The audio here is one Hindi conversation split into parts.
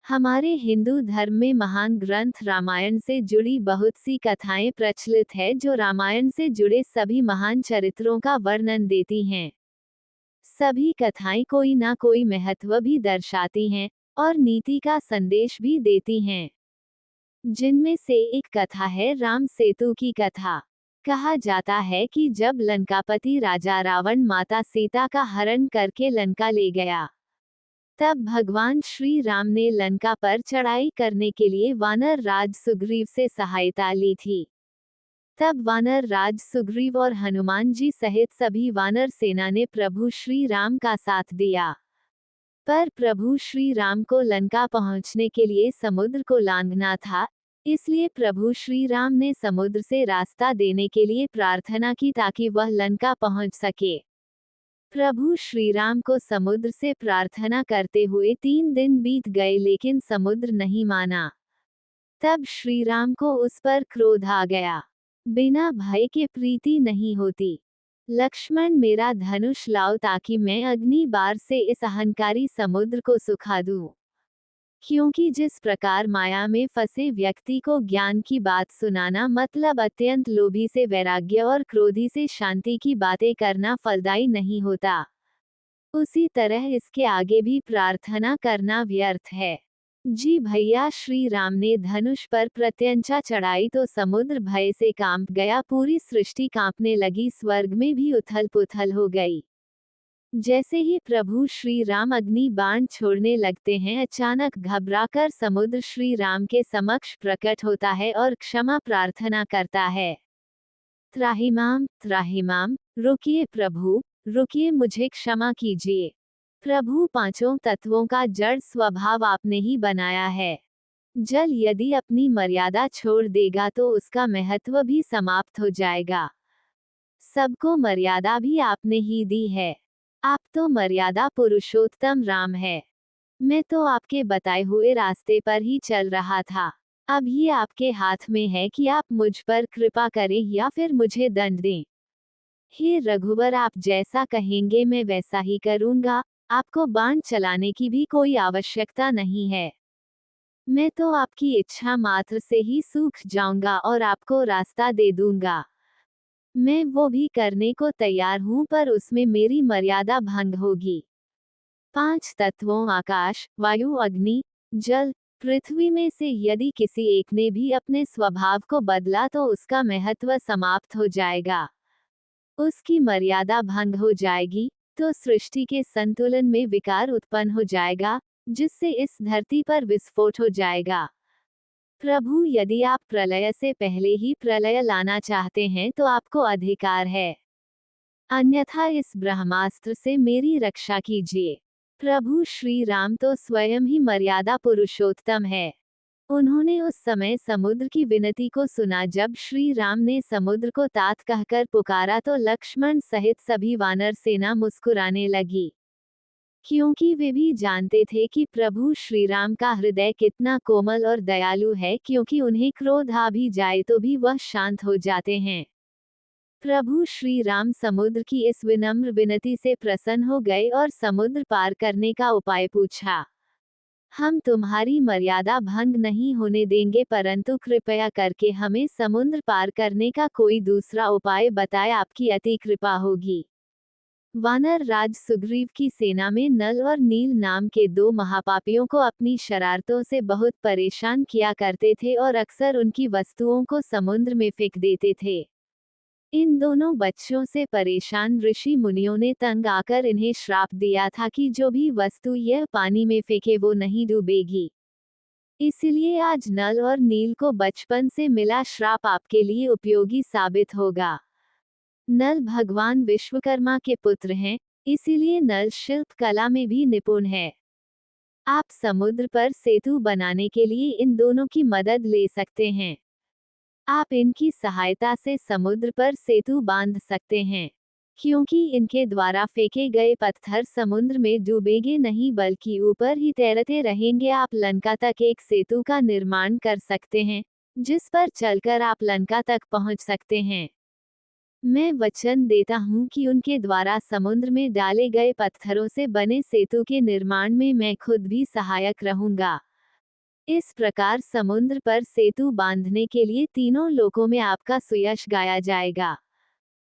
हमारे हिंदू धर्म में महान ग्रंथ रामायण से जुड़ी बहुत सी कथाएं प्रचलित है जो रामायण से जुड़े सभी महान चरित्रों का वर्णन देती हैं। सभी कथाएं कोई ना कोई महत्व भी दर्शाती हैं और नीति का संदेश भी देती हैं। जिनमें से एक कथा है राम सेतु की कथा। कहा जाता है कि जब लंकापति राजा रावण माता सीता का हरण करके लंका ले गया, तब भगवान श्री राम ने लंका पर चढ़ाई करने के लिए वानर राज सुग्रीव से सहायता ली थी। तब वानर राज सुग्रीव और हनुमान जी सहित सभी वानर सेना ने प्रभु श्री राम का साथ दिया। पर प्रभु श्री राम को लंका पहुंचने के लिए समुद्र को लांघना था, इसलिए प्रभु श्री राम ने समुद्र से रास्ता देने के लिए प्रार्थना की ताकि वह लंका पहुंच सके। प्रभु श्री राम को समुद्र से प्रार्थना करते हुए 3 दिन बीत गए लेकिन समुद्र नहीं माना। तब श्री राम को उस पर क्रोध आ गया। बिना भय के प्रीति नहीं होती। लक्ष्मण, मेरा धनुष लाओ ताकि मैं अग्नि बार से इस अहंकारी समुद्र को सुखा दूं। क्योंकि जिस प्रकार माया में फंसे व्यक्ति को ज्ञान की बात सुनाना मतलब अत्यंत लोभी से वैराग्य और क्रोधी से शांति की बातें करना फलदायी नहीं होता, उसी तरह इसके आगे भी प्रार्थना करना व्यर्थ है। जी भैया, श्री राम ने धनुष पर प्रत्यंचा चढ़ाई तो समुद्र भय से कांप गया, पूरी सृष्टि कांपने लगी, स्वर्ग में भी उथल पुथल हो गई। जैसे ही प्रभु श्री राम अग्नि बाण छोड़ने लगते हैं, अचानक घबराकर समुद्र श्री राम के समक्ष प्रकट होता है और क्षमा प्रार्थना करता है। त्राहिमाम त्राहिमाम, रुकिए प्रभु, रुकिए, मुझे क्षमा कीजिए। प्रभु, 5 तत्वों का जड़ स्वभाव आपने ही बनाया है। जल यदि अपनी मर्यादा छोड़ देगा तो उसका महत्व भी समाप्त हो जाएगा। सबको मर्यादा भी आपने ही दी है। आप तो मर्यादा पुरुषोत्तम राम है। मैं तो आपके बताए हुए रास्ते पर ही चल रहा था। अब ये आपके हाथ में है कि आप मुझ पर कृपा करें या फिर मुझे दंड दें। हे रघुवर, आप जैसा कहेंगे मैं वैसा ही करूंगा। आपको बाण चलाने की भी कोई आवश्यकता नहीं है। मैं तो आपकी इच्छा मात्र से ही सूख जाऊंगा और आपको रास्ता दे दूंगा। मैं वो भी करने को तैयार हूं, पर उसमें मेरी मर्यादा भंग होगी। 5 तत्वों आकाश, वायु, अग्नि, जल, पृथ्वी में से यदि किसी एक ने भी अपने स्वभाव को बदला तो उसका महत्व समाप्त हो जाएगा, उसकी मर्यादा भंग हो जाएगी, तो सृष्टि के संतुलन में विकार उत्पन्न हो जाएगा, जिससे इस धरती पर विस्फोट हो जाएगा। प्रभु, यदि आप प्रलय से पहले ही प्रलय लाना चाहते हैं तो आपको अधिकार है, अन्यथा इस ब्रह्मास्त्र से मेरी रक्षा कीजिए। प्रभु श्री राम तो स्वयं ही मर्यादा पुरुषोत्तम है। उन्होंने उस समय समुद्र की विनती को सुना। जब श्री राम ने समुद्र को तात कहकर पुकारा तो लक्ष्मण सहित सभी वानर सेना मुस्कुराने लगी, क्योंकि वे भी जानते थे कि प्रभु श्री राम का हृदय कितना कोमल और दयालु है, क्योंकि उन्हें क्रोध आ भी जाए तो भी वह शांत हो जाते हैं। प्रभु श्री राम समुद्र की इस विनम्र विनती से प्रसन्न हो गए और समुद्र पार करने का उपाय पूछा। हम तुम्हारी मर्यादा भंग नहीं होने देंगे, परंतु कृपया करके हमें समुद्र पार करने का कोई दूसरा उपाय बताएं, आपकी अति कृपा होगी। वानर राज सुग्रीव की सेना में नल और नील नाम के 2 महापापियों को अपनी शरारतों से बहुत परेशान किया करते थे और अक्सर उनकी वस्तुओं को समुद्र में फेंक देते थे। इन दोनों बच्चों से परेशान ऋषि मुनियों ने तंग आकर इन्हें श्राप दिया था कि जो भी वस्तु यह पानी में फेंके वो नहीं डूबेगी। इसलिए आज नल और नील को बचपन से मिला श्राप आपके लिए उपयोगी साबित होगा। नल भगवान विश्वकर्मा के पुत्र हैं, इसीलिए नल शिल्प कला में भी निपुण है। आप समुद्र पर सेतु बनाने के लिए इन दोनों की मदद ले सकते हैं। आप इनकी सहायता से समुद्र पर सेतु बांध सकते हैं, क्योंकि इनके द्वारा फेंके गए पत्थर समुद्र में डूबेंगे नहीं बल्कि ऊपर ही तैरते रहेंगे। आप लंका तक एक सेतु का निर्माण कर सकते हैं, जिस पर चलकर आप लंका तक पहुंच सकते हैं। मैं वचन देता हूं कि उनके द्वारा समुद्र में डाले गए पत्थरों से बने सेतु के निर्माण में मैं खुद भी सहायक रहूंगा। इस प्रकार समुद्र पर सेतु बांधने के लिए तीनों लोकों में आपका सुयश गाया जाएगा।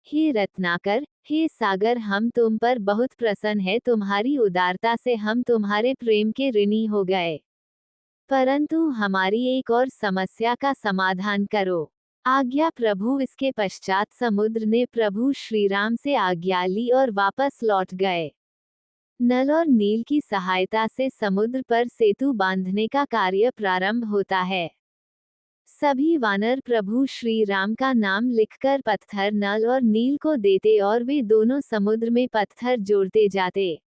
हे रत्नाकर, हे सागर, हम तुम पर बहुत प्रसन्न है, तुम्हारी उदारता से हम तुम्हारे प्रेम के ऋणी हो गए। परंतु हमारी एक और समस्या का समाधान करो। आज्ञा प्रभु। इसके पश्चात समुद्र ने प्रभु श्रीराम से आज्ञा ली और वापस लौट गए। नल और नील की सहायता से समुद्र पर सेतु बांधने का कार्य प्रारंभ होता है। सभी वानर प्रभु श्री राम का नाम लिखकर पत्थर नल और नील को देते और वे दोनों समुद्र में पत्थर जोड़ते जाते।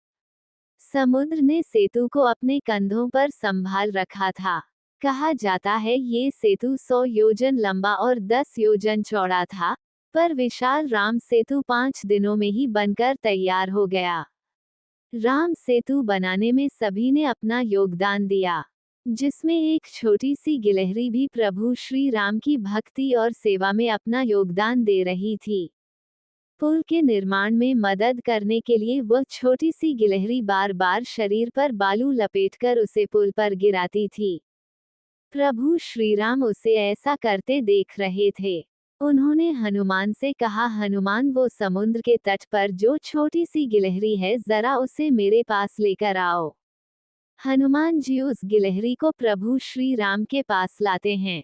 समुद्र ने सेतु को अपने कंधों पर संभाल रखा था। कहा जाता है ये सेतु 100 योजन लंबा और 10 योजन चौड़ा था, पर विशाल राम सेतु 5 दिनों में ही बनकर तैयार हो गया। राम सेतु बनाने में सभी ने अपना योगदान दिया, जिसमें एक छोटी सी गिलहरी भी प्रभु श्री राम की भक्ति और सेवा में अपना योगदान दे रही थी। पुल के निर्माण में मदद करने के लिए वह छोटी सी गिलहरी बार बार शरीर पर बालू लपेटकर उसे पुल पर गिराती थी। प्रभु श्रीराम उसे ऐसा करते देख रहे थे। उन्होंने हनुमान से कहा, हनुमान, वो समुद्र के तट पर जो छोटी सी गिलहरी है, जरा उसे मेरे पास लेकर आओ। हनुमान जी उस गिलहरी को प्रभु श्री राम के पास लाते हैं।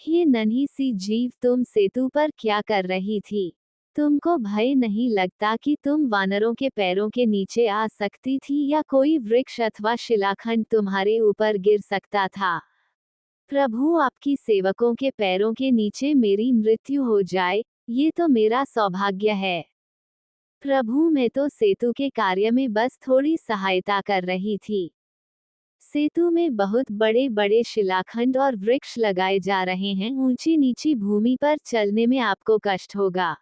ये नन्ही सी जीव, तुम सेतु पर क्या कर रही थी? तुमको भय नहीं लगता कि तुम वानरों के पैरों के नीचे आ सकती थी या कोई वृक्ष अथवा शिलाखंड तुम्हारे ऊपर गिर सकता था? प्रभु, आपकी सेवकों के पैरों के नीचे मेरी मृत्यु हो जाए, ये तो मेरा सौभाग्य है। प्रभु, मैं तो सेतु के कार्य में बस थोड़ी सहायता कर रही थी। सेतु में बहुत बड़े बड़े शिलाखंड और वृक्ष लगाए जा रहे हैं, ऊंची नीची भूमि पर चलने में आपको कष्ट होगा।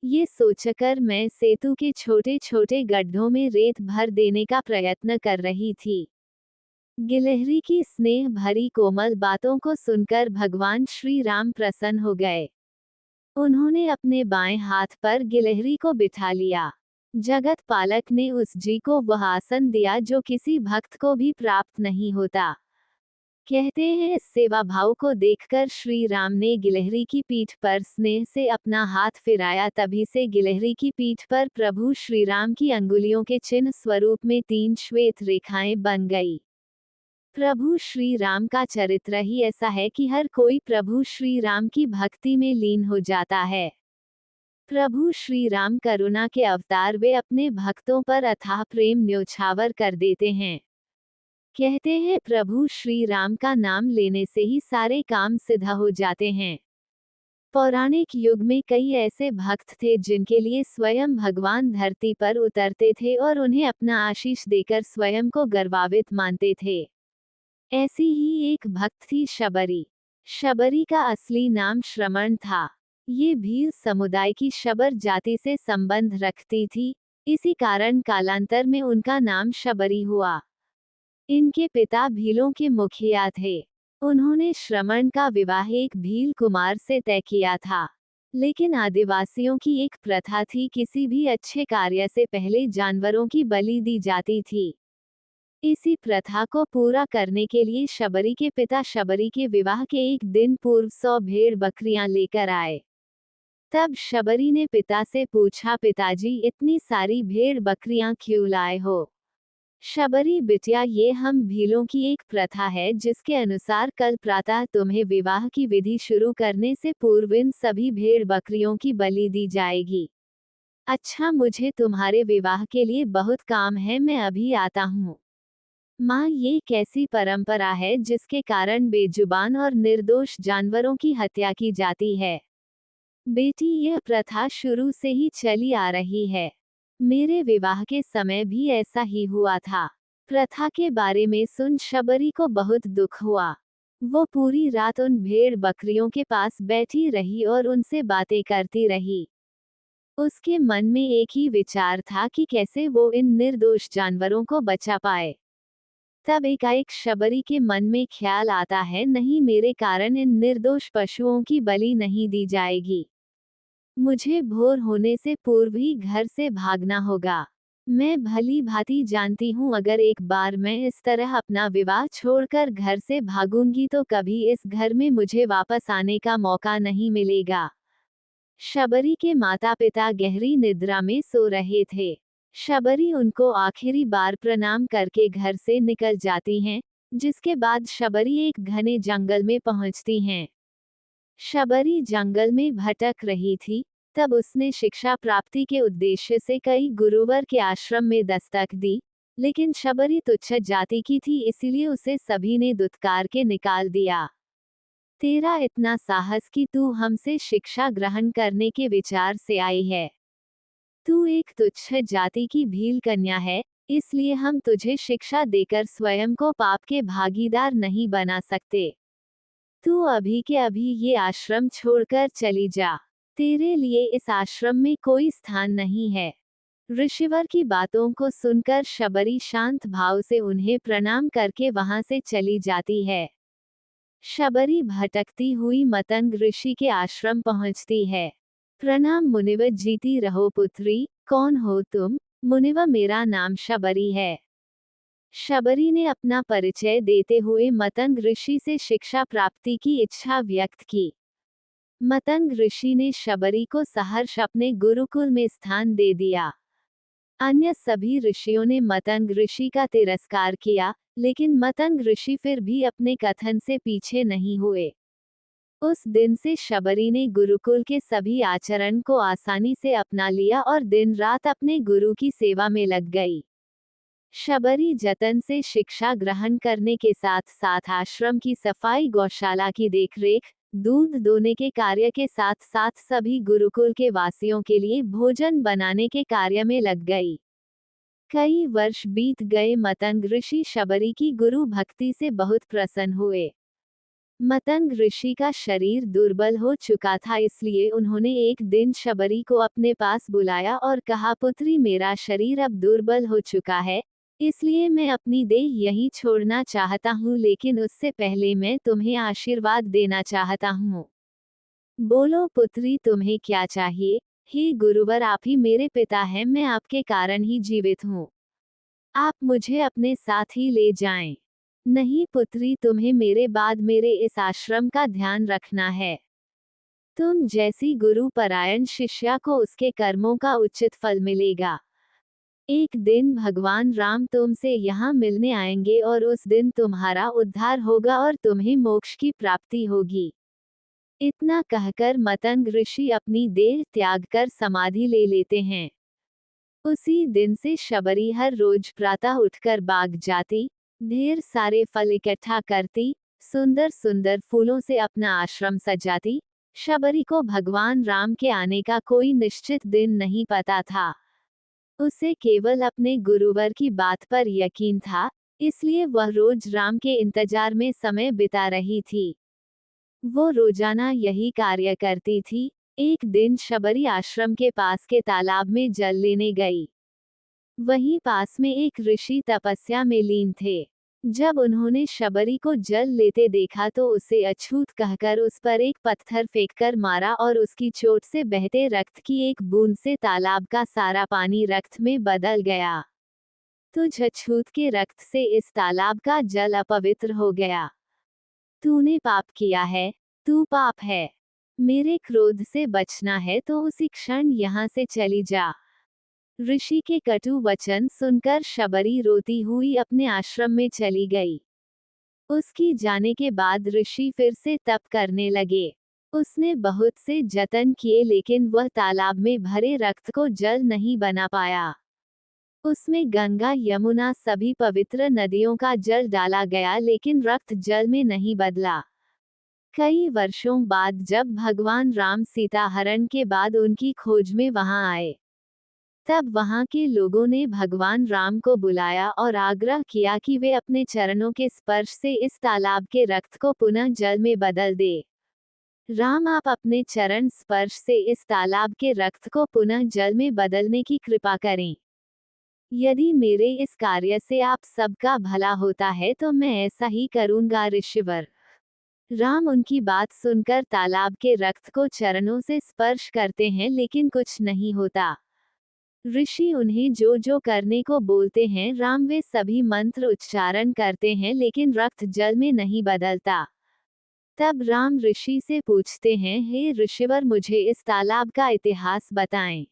ये सोचकर मैं सेतु के छोटे छोटे गड्ढों में रेत भर देने का प्रयत्न कर रही थी। गिलहरी की स्नेह भरी कोमल बातों को सुनकर भगवान श्री राम प्रसन्न हो गए। उन्होंने अपने बाएं हाथ पर गिलहरी को बिठा लिया। जगत पालक ने उस जी को वह आसन दिया जो किसी भक्त को भी प्राप्त नहीं होता। कहते हैं, इस सेवा भाव को देखकर श्री राम ने गिलहरी की पीठ पर स्नेह से अपना हाथ फिराया। तभी से गिलहरी की पीठ पर प्रभु श्री राम की अंगुलियों के चिन्ह स्वरूप में 3 श्वेत रेखाएं बन गई। प्रभु श्री राम का चरित्र ही ऐसा है कि हर कोई प्रभु श्री राम की भक्ति में लीन हो जाता है। प्रभु श्री राम करुणा के अवतार, वे अपने भक्तों पर अथाह प्रेम न्योछावर कर देते हैं। कहते हैं, प्रभु श्री राम का नाम लेने से ही सारे काम सिद्ध हो जाते हैं। पौराणिक युग में कई ऐसे भक्त थे जिनके लिए स्वयं भगवान धरती पर उतरते थे और उन्हें अपना आशीष देकर स्वयं को गर्वान्वित मानते थे। ऐसी ही एक भक्त थी शबरी। शबरी का असली नाम श्रमण था। ये भील समुदाय की शबर जाति से संबंध रखती थी, इसी कारण कालांतर में उनका नाम शबरी हुआ। इनके पिता भीलों के मुखिया थे। उन्होंने श्रमण का विवाह एक भील कुमार से तय किया था। लेकिन आदिवासियों की एक प्रथा थी, किसी भी अच्छे कार्य से पहले जानवरों की बलि दी जाती थी। इसी प्रथा को पूरा करने के लिए शबरी के पिता शबरी के विवाह के एक दिन पूर्व 100 भेड़ बकरियां लेकर आए। तब शबरी ने पिता से पूछा, पिताजी, इतनी सारी भेड़ बकरियां क्यों लाए हो? शबरी, बिटिया, ये हम भीलों की एक प्रथा है जिसके अनुसार कल प्रातः तुम्हें विवाह की विधि शुरू करने से पूर्व इन सभी भेड़ बकरियों की बलि दी जाएगी। अच्छा, मुझे तुम्हारे विवाह के लिए बहुत काम है, मैं अभी आता हूँ। माँ, ये कैसी परंपरा है जिसके कारण बेजुबान और निर्दोष जानवरों की हत्या की जाती है? बेटी, यह प्रथा शुरू से ही चली आ रही है। मेरे विवाह के समय भी ऐसा ही हुआ था। प्रथा के बारे में सुन शबरी को बहुत दुख हुआ। वो पूरी रात उन भेड़ बकरियों के पास बैठी रही और उनसे बातें करती रही। उसके मन में एक ही विचार था कि कैसे वो इन निर्दोष जानवरों को बचा पाए। तब एकाएक शबरी के मन में ख्याल आता है, नहीं, मेरे कारण इन निर्दोष पशुओं की बलि नहीं दी जाएगी। मुझे भोर होने से पूर्व ही घर से भागना होगा। मैं भली भांति जानती हूँ अगर एक बार मैं इस तरह अपना विवाह छोड़कर घर से भागूंगी तो कभी इस घर में मुझे वापस आने का मौका नहीं मिलेगा। शबरी के माता पिता गहरी निद्रा में सो रहे थे। शबरी उनको आखिरी बार प्रणाम करके घर से निकल जाती हैं, जिसके बाद शबरी एक घने जंगल में पहुंचती हैं। शबरी जंगल में भटक रही थी, तब उसने शिक्षा प्राप्ति के उद्देश्य से कई गुरुवर के आश्रम में दस्तक दी, लेकिन शबरी तुच्छ जाति की थी, इसीलिए उसे सभी ने दुत्कार के निकाल दिया। तेरा इतना साहस कि तू हमसे शिक्षा ग्रहण करने के विचार से आई है। तू एक तुच्छ जाति की भील कन्या है, इसलिए हम तुझे शिक्षा देकर स्वयं को पाप के भागीदार नहीं बना सकते। तू अभी के अभी ये आश्रम छोड़कर चली जा। तेरे लिए इस आश्रम में कोई स्थान नहीं है। ऋषिवर की बातों को सुनकर शबरी शांत भाव से उन्हें प्रणाम करके वहां से चली जाती है। शबरी भटकती हुई मतंग ऋषि के आश्रम पहुंचती है। प्रणाम मुनिवर, जीती रहो पुत्री। कौन हो तुम? मुनिवर, मेरा नाम शबरी है। शबरी ने अपना परिचय देते हुए मतंग ऋषि से शिक्षा प्राप्ति की इच्छा व्यक्त की। मतंग ऋषि ने शबरी को सहर्ष अपने गुरुकुल में स्थान दे दिया। अन्य सभी ऋषियों ने मतंग ऋषि का तिरस्कार किया, लेकिन मतंग ऋषि फिर भी अपने कथन से पीछे नहीं हुए। उस दिन से शबरी ने गुरुकुल के सभी आचरण को आसानी से अपना लिया और दिन रात अपने गुरु की सेवा में लग गई। शबरी जतन से शिक्षा ग्रहण करने के साथ साथ आश्रम की सफाई, गौशाला की देखरेख, दूध दोने के कार्य के साथ साथ सभी गुरुकुल के वासियों के लिए भोजन बनाने के कार्य में लग गई। कई वर्ष बीत गए। मतंग ऋषि शबरी की गुरु भक्ति से बहुत प्रसन्न हुए। मतंग ऋषि का शरीर दुर्बल हो चुका था, इसलिए उन्होंने एक दिन शबरी को अपने पास बुलाया और कहा, पुत्री, मेरा शरीर अब दुर्बल हो चुका है, इसलिए मैं अपनी देह यहीं छोड़ना चाहता हूँ, लेकिन उससे पहले मैं तुम्हें आशीर्वाद देना चाहता हूँ। बोलो पुत्री, तुम्हें क्या चाहिए? हे गुरुवर, आप ही मेरे पिता हैं, मैं आपके कारण ही जीवित हूँ। आप मुझे अपने साथ ही ले जाएं। नहीं पुत्री, तुम्हें मेरे बाद मेरे इस आश्रम का ध्यान रखना है। तुम जैसी गुरु परायण शिष्या को उसके कर्मों का उचित फल मिलेगा। एक दिन भगवान राम तुमसे यहाँ मिलने आएंगे और उस दिन तुम्हारा उद्धार होगा और तुम्हें मोक्ष की प्राप्ति होगी। इतना कहकर मतंग ऋषि अपनी देह त्याग कर समाधि ले लेते हैं। उसी दिन से शबरी हर रोज प्रातः उठकर बाग जाती, ढेर सारे फल इकट्ठा करती, सुंदर सुंदर फूलों से अपना आश्रम सजाती। शबरी को भगवान राम के आने का कोई निश्चित दिन नहीं पता था। उसे केवल अपने गुरुवर की बात पर यकीन था, इसलिए वह रोज राम के इंतजार में समय बिता रही थी। वो रोजाना यही कार्य करती थी। एक दिन शबरी आश्रम के पास के तालाब में जल लेने गई। वहीं पास में एक ऋषि तपस्या में लीन थे। जब उन्होंने शबरी को जल लेते देखा तो उसे अछूत कहकर उस पर एक पत्थर फेंककर मारा और उसकी चोट से बहते रक्त की एक बूंद से तालाब का सारा पानी रक्त में बदल गया। तुझ अछूत के रक्त से इस तालाब का जल अपवित्र हो गया। तूने पाप किया है, तू पाप है। मेरे क्रोध से बचना है तो उसी क्षण यहाँ से चली जा। ऋषि के कटु वचन सुनकर शबरी रोती हुई अपने आश्रम में चली गई। उसकी जाने के बाद ऋषि फिर से तप करने लगे। उसने बहुत से जतन किए, लेकिन वह तालाब में भरे रक्त को जल नहीं बना पाया। उसमें गंगा, यमुना, सभी पवित्र नदियों का जल डाला गया, लेकिन रक्त जल में नहीं बदला। कई वर्षों बाद जब भगवान राम सीता हरण के बाद उनकी खोज में वहां आए, तब वहां के लोगों ने भगवान राम को बुलाया और आग्रह किया कि वे अपने चरणों के स्पर्श से इस तालाब के रक्त को पुनः जल में बदल दे। राम, आप अपने चरण स्पर्श से इस तालाब के रक्त को पुनः जल में बदलने की कृपा करें। यदि मेरे इस कार्य से आप सबका भला होता है तो मैं ऐसा ही करूंगा ऋषिवर। राम उनकी बात सुनकर तालाब के रक्त को चरणों से स्पर्श करते हैं, लेकिन कुछ नहीं होता। ऋषि उन्हें जो जो करने को बोलते हैं राम वे सभी मंत्र उच्चारण करते हैं, लेकिन रक्त जल में नहीं बदलता। तब राम ऋषि से पूछते हैं, हे ऋषिवर, मुझे इस तालाब का इतिहास बताएं।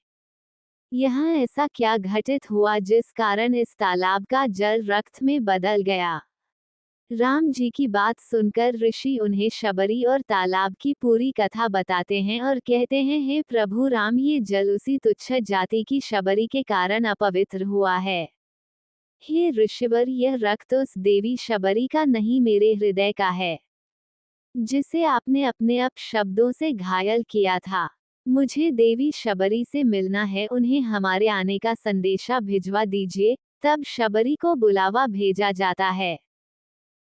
यहाँ ऐसा क्या घटित हुआ जिस कारण इस तालाब का जल रक्त में बदल गया। राम जी की बात सुनकर ऋषि उन्हें शबरी और तालाब की पूरी कथा बताते हैं और कहते हैं, हे प्रभु राम, ये जल उसी तुच्छ जाति की शबरी के कारण अपवित्र हुआ है। हे ऋषिवर, यह रक्त उस देवी शबरी का नहीं, मेरे हृदय का है, जिसे आपने अपने अपशब्दों से घायल किया था। मुझे देवी शबरी से मिलना है, उन्हें हमारे आने का संदेशा भिजवा दीजिए। तब शबरी को बुलावा भेजा जाता है।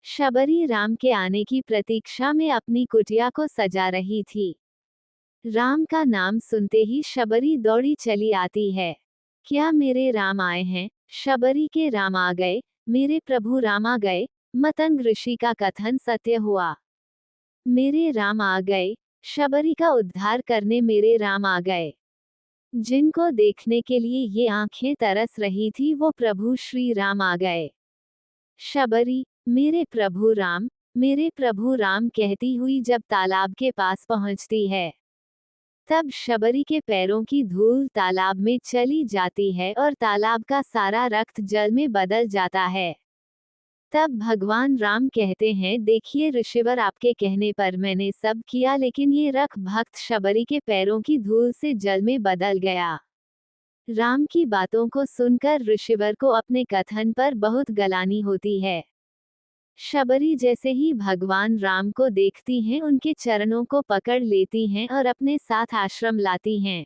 शबरी राम के आने की प्रतीक्षा में अपनी कुटिया को सजा रही थी। राम का नाम सुनते ही शबरी दौड़ी चली आती है। क्या मेरे राम आए हैं? शबरी के राम आ गए, मेरे प्रभु राम आ गए। मतंग ऋषि का कथन सत्य हुआ। मेरे राम आ गए, शबरी का उद्धार करने मेरे राम आ गए। जिनको देखने के लिए ये आंखें तरस रही थी, वो प्रभु श्री राम आ गए। शबरी, मेरे प्रभु राम, मेरे प्रभु राम कहती हुई जब तालाब के पास पहुंचती है, तब शबरी के पैरों की धूल तालाब में चली जाती है और तालाब का सारा रक्त जल में बदल जाता है। तब भगवान राम कहते हैं, देखिए ऋषिवर, आपके कहने पर मैंने सब किया, लेकिन ये रख भक्त शबरी के पैरों की धूल से जल में बदल गया। राम की बातों को सुनकर ऋषिवर को अपने कथन पर बहुत गलानी होती है। शबरी जैसे ही भगवान राम को देखती हैं, उनके चरणों को पकड़ लेती हैं और अपने साथ आश्रम लाती हैं।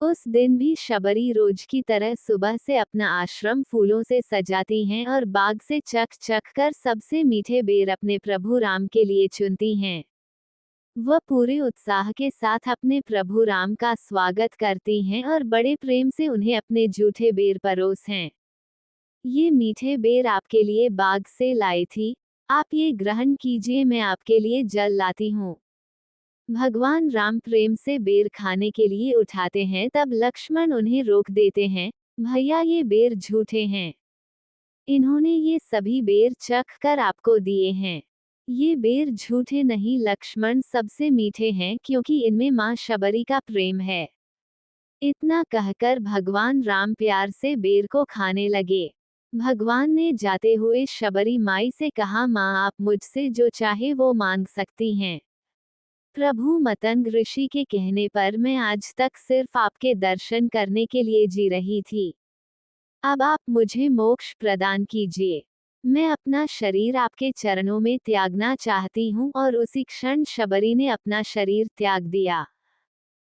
उस दिन भी शबरी रोज की तरह सुबह से अपना आश्रम फूलों से सजाती हैं और बाग से चख चख कर सबसे मीठे बेर अपने प्रभु राम के लिए चुनती हैं। वह पूरे उत्साह के साथ अपने प्रभु राम का स्वागत करती हैं और बड़े प्रेम से उन्हें अपने जूठे बेर परोस हैं। ये मीठे बेर आपके लिए बाग से लाई थी, आप ये ग्रहण कीजिए, मैं आपके लिए जल लाती हूँ। भगवान राम प्रेम से बेर खाने के लिए उठाते हैं, तब लक्ष्मण उन्हें रोक देते हैं, भैया ये बेर झूठे हैं। इन्होंने ये सभी बेर चख कर आपको दिए हैं। ये बेर झूठे नहीं लक्ष्मण, सबसे मीठे हैं, क्योंकि इनमें मां शबरी का प्रेम है। इतना कहकर भगवान राम प्यार से बेर को खाने लगे। भगवान ने जाते हुए शबरी माई से कहा, माँ, आप मुझसे जो चाहे वो मांग सकती हैं। प्रभु मतंग ऋषि के कहने पर मैं आज तक सिर्फ आपके दर्शन करने के लिए जी रही थी। अब आप मुझे मोक्ष प्रदान कीजिए। मैं अपना शरीर आपके चरणों में त्यागना चाहती हूँ। और उसी क्षण शबरी ने अपना शरीर त्याग दिया।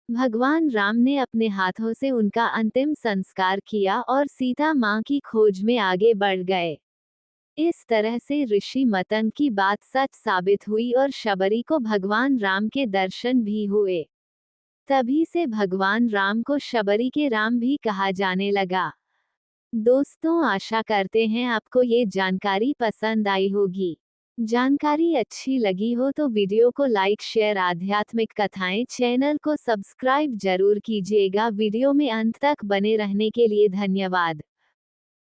भगवान राम ने अपने हाथों से उनका अंतिम संस्कार किया और सीता माँ की खोज में आगे बढ़ गए। इस तरह से ऋषि मतंग की बात सच साबित हुई और शबरी को भगवान राम के दर्शन भी हुए। तभी से भगवान राम को शबरी के राम भी कहा जाने लगा। दोस्तों, आशा करते हैं आपको ये जानकारी पसंद आई होगी। जानकारी अच्छी लगी हो तो वीडियो को लाइक, शेयर, आध्यात्मिक कथाएं चैनल को सब्सक्राइब जरूर कीजिएगा। वीडियो में अंत तक बने रहने के लिए धन्यवाद।